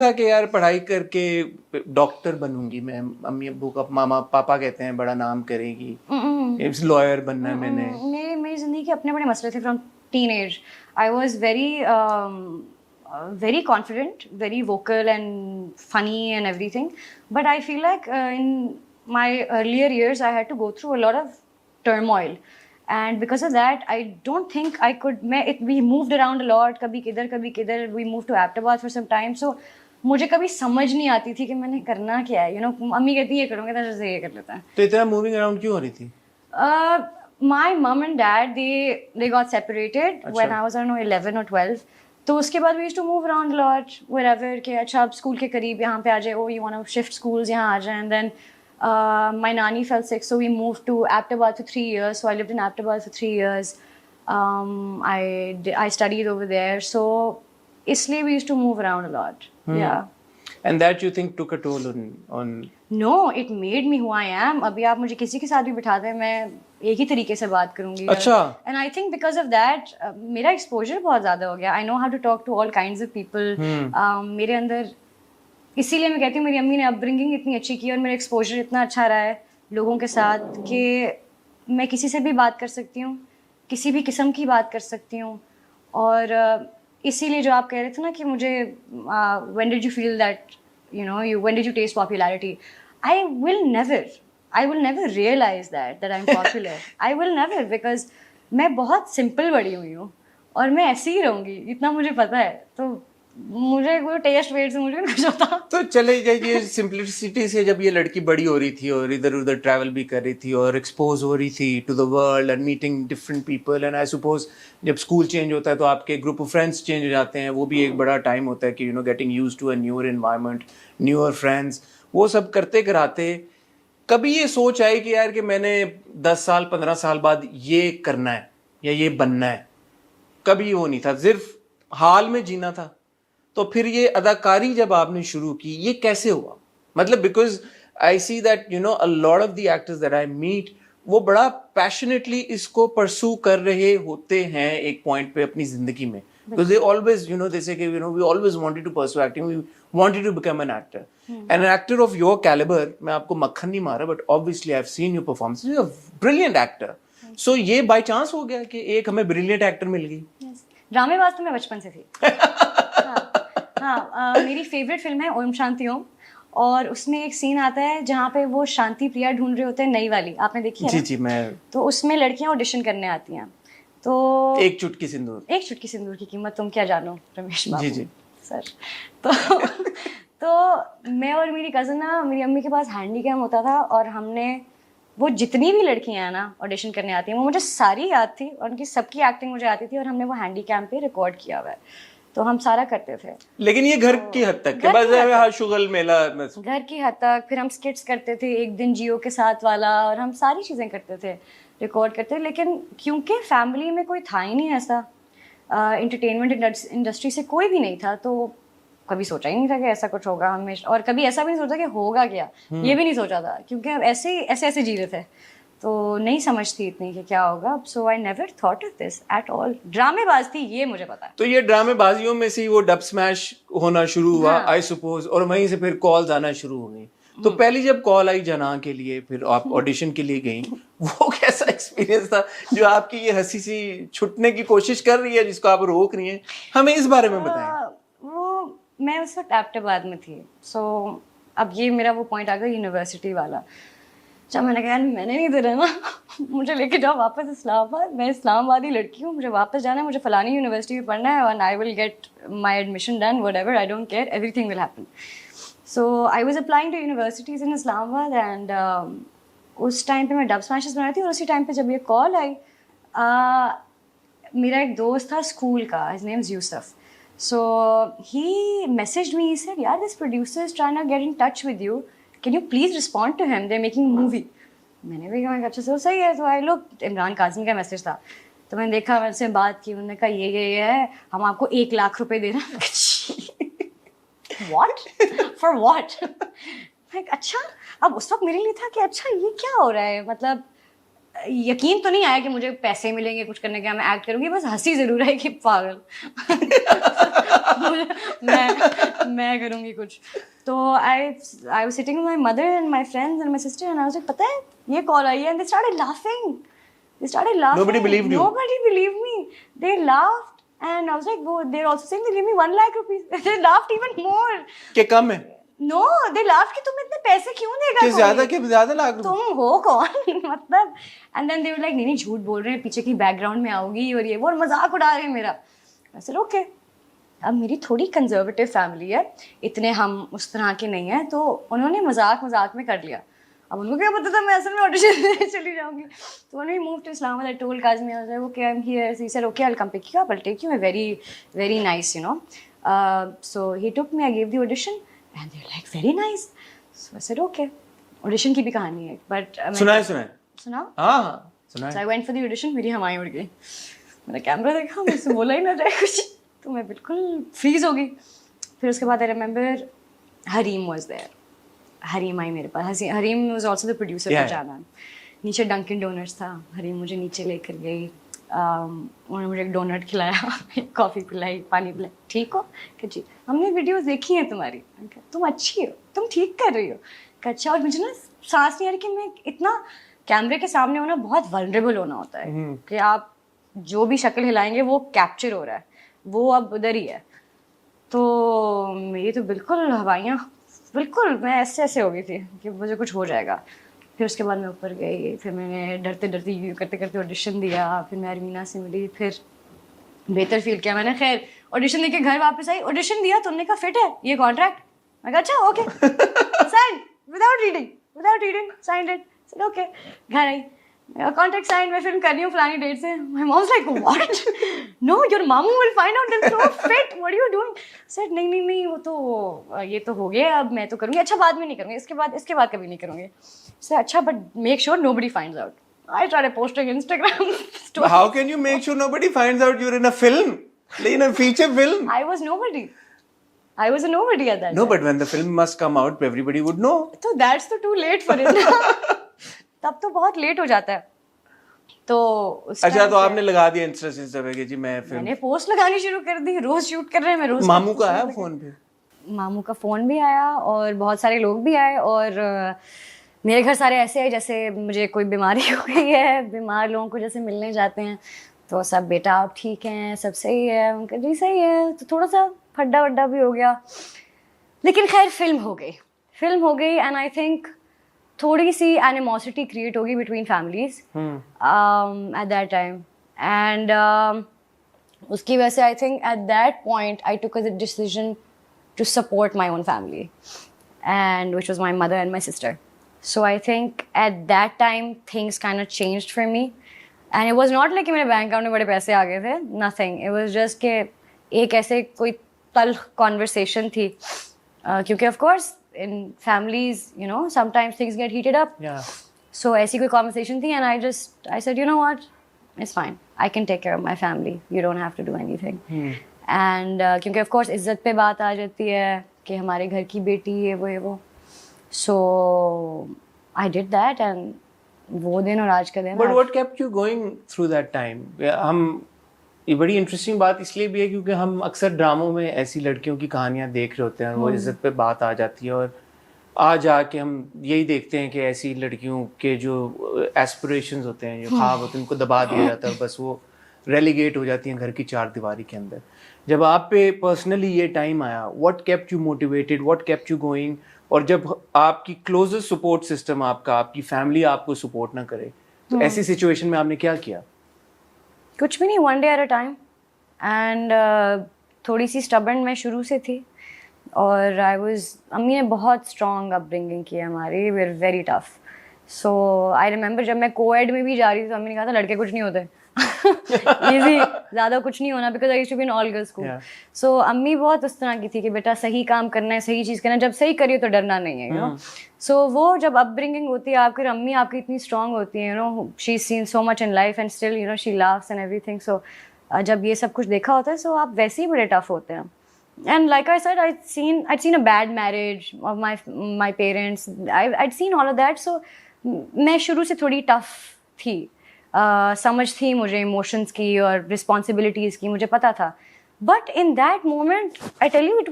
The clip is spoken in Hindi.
था कि यार पढ़ाई करके डॉक्टर बनूंगी मैं, मम्मी अब्बू का, मामा पापा कहते हैं बड़ा नाम करेगी, लॉयर बनना है मैंने? मेरी मेरी जिंदगी के अपने बड़े मसले थे from teenage. I was very confident, very vocal and funny and everything. But I feel like in my earlier years, I had to go through a lot of turmoil. And because of that, I don't think I could. We moved around a lot. कभी किधर. We moved to Ahmedabad for some time. So मुझे कभी समझ नहीं आती थी कि मैंने करना क्या है. मम्मी कहती है ये करूँगा तो जैसे ये कर लेता है. तो इतना मूविंग अराउंड क्यों हो रही थी? My mom and dad, they got separated when I was, I don't know, 11 or 12. तो उसके बाद we used to move around a lot wherever कि अच्छा अब स्कूल के करीब यहाँ पे आ जाए, oh you want to shift schools यहाँ आ जाए. And then my nanny fell sick, so we moved to Ahmedabad for 3 years. So I lived in Ahmedabad for 3 years. I studied over there. So इसलिए we used to move around a lot. Yeah. And that you think took a toll on No, it made me who I am. अभी आप मुझे किसी के साथ भी बिठा दें, मैं एक ही तरीके से बात करूंगी. अच्छा. And I think because of that, मेरा exposure बहुत ज़्यादा हो गया. I know how to talk to all kinds of people. मेरे अंदर, इसीलिए मैं कहती हूँ मेरी अम्मी ने अपब्रिंगिंग इतनी अच्छी की और मेरा एक्सपोजर इतना अच्छा रहा है लोगों के साथ कि मैं किसी से भी बात कर सकती हूँ, किसी भी किस्म की बात कर सकती हूँ. और इसीलिए जो आप कह रहे थे ना कि मुझे when did you feel that when did you taste popularity? I will never realize that I'm popular. I will never, because मैं बहुत सिंपल बड़ी हुई हूँ और मैं ऐसी ही रहूँगी, इतना मुझे पता है. तो मुझे वो टेस्ट वेट से मुझे कुछ होता. तो चले जाइए सिंपलिसिटी से, जब ये लड़की बड़ी हो रही थी और इधर उधर ट्रैवल भी कर रही थी और एक्सपोज हो रही थी to the world and meeting different people, and I suppose जब स्कूल चेंज होता है तो आपके ग्रुप ऑफ फ्रेंड्स चेंज हो जाते हैं, वो भी एक बड़ा टाइम होता है कि getting used to a newer environment, newer friends. वो सब करते कराते कभी ये सोच आई कि यार कि मैंने 10 साल 15 साल बाद ये करना है या ये बनना है? कभी वो नहीं था, सिर्फ हाल में जीना था. तो फिर ये अदाकारी जब आपने शुरू की, ये कैसे हुआ? मतलब because I see that a lot of the actors that I meet, वो बड़ा पैशनेटली इसको परसू कर रहे होते हैं एक पॉइंट पे अपनी जिंदगी में. Because they always, they say, we always wanted to pursue acting, we wanted to become an actor. And an actor of your caliber, मैं आपको मक्खन नहीं मारा, but obviously I've seen your performance. You're a brilliant actor. So ये by chance हो गया कि एक हमें brilliant actor मिल गई? Yes. ड्रामेबाज तो मैं बचपन से थी. हाँ, मेरी फेवरेट फिल्म है ओम शांति ओम, और उसमें एक सीन आता है जहाँ पे वो शांति प्रिया ढूंढ रहे होते हैं, नई वाली, आपने देखी है? जी मैं. तो उसमें लड़कियाँ ऑडिशन करने आती हैं. तो एक चुटकी सिंदूर की कीमत तुम क्या जानो, रमेश बाबू. जी सर. तो मैं और मेरी कज़न ना, मेरी अम्मी के पास हैंडी कैम होता था और हमने वो जितनी भी लड़कियां हैं ना ऑडिशन करने आती हैं वो मुझे सारी याद थी और उनकी सबकी एक्टिंग मुझे आती थी और हमने वो हैंडी कैम पे रिकॉर्ड किया हुआ है. तो हम सारा करते थे. लेकिन ये घर की हद तक के बाद शुगल मेला, घर की हद तक. फिर हम स्किट्स करते थे, एक दिन जियो के साथ वाला, और हम सारी चीज़ें करते थे, रिकॉर्ड करते थे. लेकिन क्योंकि फैमिली में कोई था ही नहीं ऐसा, एंटरटेनमेंट इंडस्ट्री से कोई भी नहीं था, तो कभी सोचा ही नहीं था कि ऐसा कुछ होगा हमेशा. और कभी ऐसा भी नहीं सोचा कि होगा क्या, ये भी नहीं सोचा था, क्योंकि हम ऐसे जी रहे थे, तो नहीं समझ थी इतनी कि क्या होगा. So I never thought of this at all. ड्रामेबाज थी ये मुझे पता है. तो ये ड्रामेबाजियों में से वो डब स्मैश होना शुरू हुआ, आई सपोज, और वहीं से फिर कॉल्स आना शुरू हो गई. तो पहली जब कॉल आई जना के लिए, फिर आप ऑडिशन के लिए गई, वो कैसा एक्सपीरियंस था जो आपकी ये हंसी सी छुटने की कोशिश कर रही है, जिसको आप रोक रही हैं? हमें इस बारे में बताएं. वो मैं उस वक्त अहमदाबाद में थी. सो अब ये मेरा वो पॉइंट आ गया यूनिवर्सिटी वाला, जब मैंने कहा मैंने नहीं दे रहा ना, मुझे लेके जाओ वापस इस्लामाबाद, मैं इस्लामाबादी लड़की हूँ, मुझे वापस जाना है, मुझे फलानी यूनिवर्सिटी में पढ़ना है, and I will get my admission done, whatever, I don't care, everything will happen. So I was applying to universities in Islamabad, and उस टाइम पे मैं डब स्मैशेस बना रही थी. और उसी टाइम पे जब ये कॉल आई, मेरा एक दोस्त था स्कूल का, his name is Yusuf. So he messaged me, he said, "यार, this producer is trying to get in touch with you. Can you please respond to him? They're making a movie." मैंने भी कहा अच्छा सही है. तो आई लुक, इमरान काज़मी का मैसेज था. तो मैंने देखा, मैंने से बात की, उन्होंने कहा ये है, हम आपको 1 लाख रुपए दे रहे हैं. What? For what? Like, अच्छा. अब उस वक्त मेरे लिए था कि अच्छा ये क्या हो रहा है, मतलब यकीन तो नहीं आया कि मुझे पैसे मिलेंगे कुछ करने का, मैं एक्ट करूंगी, बस हंसी जरूर है कि पागल. मैं करूँगी कुछ. तो I was sitting with my mother and my friends and my sister and I was like, पता है ये कॉल आई है, and they started laughing. Nobody believed you. Nobody believed me. They laughed and I was like, they're also saying they give me 1 lakh rupees. They laughed even more. कि कम है No, they laughed कि तुम इतने पैसे क्यों देगा कि ज्यादा लाख रुपए तुम हो कौन मतलब. And then they were like नहीं झूठ बोल रहे हैं, पीछे की बैकग्राउंड में आओगी और ये वो, और मजाक उड़ा रहे हैं मेरा. I said okay. अब मेरी थोड़ी कंजर्वेटिव फैमिली है, इतने हम उस तरह के नहीं हैं, तो उन्होंने मजाक में कर लिया. अब उनको क्या पता था मैं असल में ऑडिशन देने चली जाऊंगी. तो when we moved to Islamabad, I told Kazmi, I was like, okay, I'm here. So he said, okay, I'll come pick you up. I'll take you. Very, very nice, you know. So he took me. I gave the audition, and they're like, very nice. So I said, okay. Audition की भी कहानी है, but सुनाओ. हाँ सुनाए. So I went for the audition. मेरी हवाएं उड़ गई. मैंने कैमरा देखा, मुझसे बोला ही ना जाए कुछ, तो मैं बिल्कुल फ्रीज हो गई. फिर उसके बाद I remember Hareem was there. Hareem आई मेरे पास. Hareem was also the producer for Jaana. नीचे डंकिन डोनट्स था. हरीम मुझे नीचे लेकर गई. उन्होंने मुझे एक डोनट खिलाया, कॉफ़ी पिलाई, पानी पिलाई. ठीक हो कि जी, हमने वीडियोस देखी हैं तुम्हारी, तुम अच्छी हो, तुम ठीक कर रही हो. अच्छा. और मुझे ना सांस नहीं आ रही कि मैं इतना कैमरे के सामने होना बहुत वल्नरेबल होना होता है कि आप जो भी शक्ल हिलाएंगे वो कैप्चर हो रहा है, वो अब उधर ही है. तो मेरी तो बिल्कुल हवाइयाँ, बिल्कुल मैं ऐसे हो गई थी कि मुझे कुछ हो जाएगा. फिर उसके बाद मैं ऊपर गई. फिर मैंने डरते करते ऑडिशन दिया. फिर मैं अरमीना से मिली. फिर बेहतर फील किया मैंने. खैर ऑडिशन देके घर वापस आई. ऑडिशन दिया, तुमने कहा फिट है ये कॉन्ट्रैक्ट. मैं कहा अच्छा okay. Sign without reading signed it. Said okay. घर आई, कॉन्ट्रैक्ट साइन, मैं फिल्म कर रही हूँ फलानी डेट से. My mom was like what, no your मामू will find out this so fit, what are you doing. Said नहीं वो तो ये तो हो गया, अब मैं तो करूँगी. अच्छा बाद में नहीं करूँगी, इसके बाद कभी नहीं करूँगी. से अच्छा but make sure nobody finds out. I started posting Instagram stories. How can you make sure nobody finds out you're in a film, in a feature film? I was nobody. I was a nobody at that No, time. but when the film must come out, everybody would know. तो that's तो too late for it. तब तो बहुत लेट हो जाता है. तो अच्छा, तो आपने लगा दिया इंस्टा पे कि जी मैं फिल्म. मैंने पोस्ट लगानी शुरू कर दी. रोज शूट कर रहे हैं, मैं रोज. मामू का आया फोन पे? मामू का फोन भी आया और बहुत सारे लोग भी आए. और मेरे घर सारे ऐसे हैं जैसे मुझे कोई बीमारी हो गई है. बीमार लोगों को जैसे मिलने जाते हैं तो सब, बेटा आप ठीक हैं, सब सही है. उनका जी सही है. तो थोड़ा सा फड्डा वड्डा भी हो गया. लेकिन खैर फिल्म हो गई. एंड आई थिंक थोड़ी सी एनिमोसिटी क्रिएट होगी between families at that time. And उसकी वजह से I think at that point I took a decision to support my own family, and which was my mother and my sister. So I think at that time things kind of changed for me, and it was not like कि मेरे बैंक अकाउंट में बड़े पैसे आ गए थे. Nothing. It was just कि एक ऐसे कोई तल conversation थी, क्योंकि of course in families you know sometimes things get heated up. Yeah. So ऐसी कोई conversation थी, and I said, you know what, it's fine. I can take care of my family. You don't have to do anything. And क्योंकि of course इज्जत पे बात आ जाती है कि हमारे घर की बेटी है वो. So I did that, and वो दिन और आज का दिन. But what kept you going through that time? हम ये बड़ी इंटरेस्टिंग बात इसलिए भी है क्योंकि हम अक्सर ड्रामों में ऐसी लड़कियों की कहानियां देख रहे होते हैं, वो इज्जत पे बात आ जाती है, और आज आके हम यही देखते हैं कि ऐसी लड़कियों के जो एस्पिरेशंस होते हैं, जो ख्वाब होते हैं, उनको दबा दिया जाता है, बस वो रेलीगेट हो जाती हैं घर की चार दीवारी के अंदर. जब आप पे पर्सनली ये टाइम आया, what kept you motivated, what kept you going? और जब आपकी क्लोजेस्ट सपोर्ट सिस्टम आपकी फैमिली आपको सपोर्ट ना करे, तो ऐसी सिचुएशन में आपने क्या किया? कुछ भी नहीं, one day at a time. And थोड़ी सी स्टबर्न मैं शुरू से थी, और अम्मी ने बहुत स्ट्रॉन्ग अपब्रिंगिंग की है हमारी. We are very tough. So I remember जब मैं कोएड में भी जा रही थी तो अम्मी ने कहा था लड़के कुछ नहीं होते. इजी, ज़्यादा कुछ नहीं होना, because I used to be in all girls school. So अम्मी बहुत उस तरह की थी कि बेटा सही काम करना है, सही चीज़ करना है, जब सही करिए तो डरना नहीं है, यू नो. सो वो जब अपब्रिंगिंग होती है आपकी, अम्मी आपकी इतनी स्ट्रॉन्ग होती है, you know, she is seen so much in life and still you know she laughs and everything. So जब ये सब कुछ देखा होता है, सो आप वैसे ही बड़े टफ होते हैं. And like I said, I'd seen a bad marriage of my parents. I'd seen all of that. So मैं शुरू से थोड़ी tough थी. समझ थी मुझे इमोशंस की और रिस्पॉन्सिबिलिटीज़ की, मुझे पता था. But in that moment, I tell you, it